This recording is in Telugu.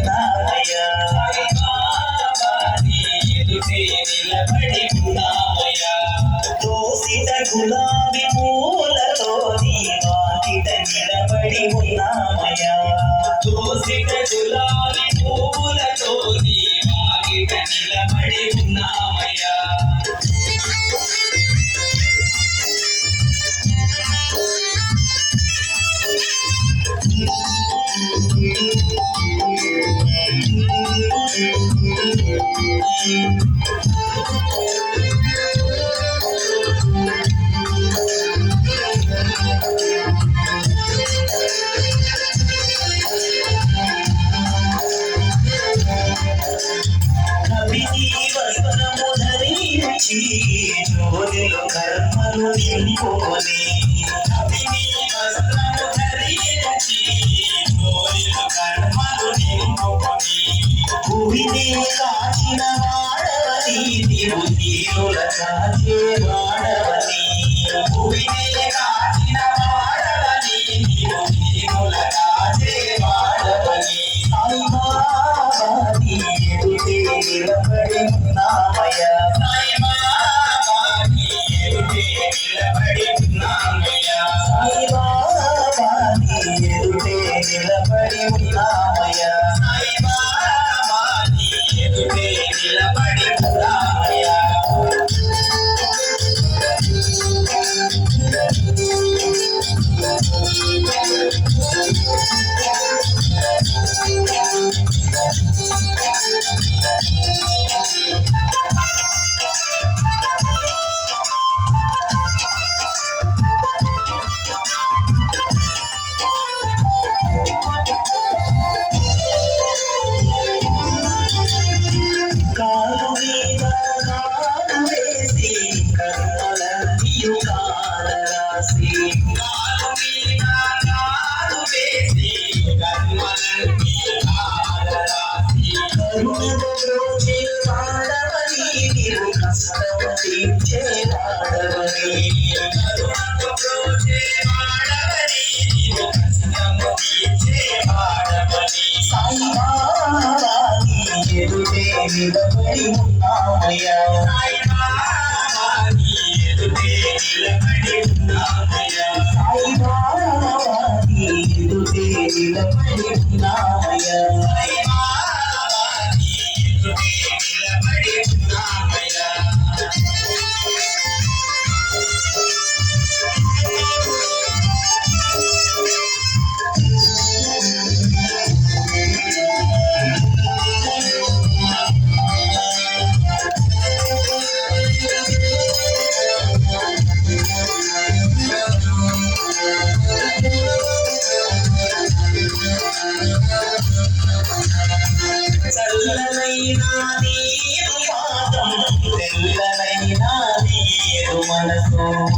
ఉన్నామయ్యా ఎదుటే నిలబడి ఉన్నామయ్యా దోసిట గులాబీ పూలతో నీ వాకిట నిలబడి ఉన్నామయ్యా దోసిట గులాబీ పూలతో నీ వాకిట నిలబడి ఉన్నామయ్యా వస్త్రము ధరించి జోలిలో కర్మలు నింపుకొని వస్త్రము ధరించి జోలిలో కర్మలు నింపుకొని భూమిని కాచిన వాడవని నీవు తీరుల కాచే వాడవని భూమిని కాచిన వాడవని నీవు తీరుల కాచే వాడవని నిలబడి ఉన్నామయ్యా సాయి బాబా నీ ఎదుటే నిలబడి ఉన్నామయ్యా సాయి బాబా నీ ఎదుటే నిలబడి ఉన్నామయ్యా సాయి బాబా నీ ఎదుటే నిలబడి ఉన్నామయ్యా కాలు మీద కాలు వేసి కర్మలన్నీయు కాలరాసి కాలు మీద కాలు వేసి కర్మలన్నీయు కాలరాసి కరుణతో బ్రోచే వాడవని నీవు కష్టము తీర్చే వాడవని కరుణతో బ్రోచే వాడవని నీవు కష్టము తీర్చే వాడవని సాయి బాబా ఎదుటే నిలబడి ఉన్నామయ్యా సాయి బాబా నీ ఎదుటే నిలబడి ఉన్నామయ్యా సాయి బాబా నీ ఎదుటే నిలబడి ఉన్నామయ్యా సాయి బాబా నీ ఎదుటే నిలబడి ఉన్నామయ్యా చల్లనైనా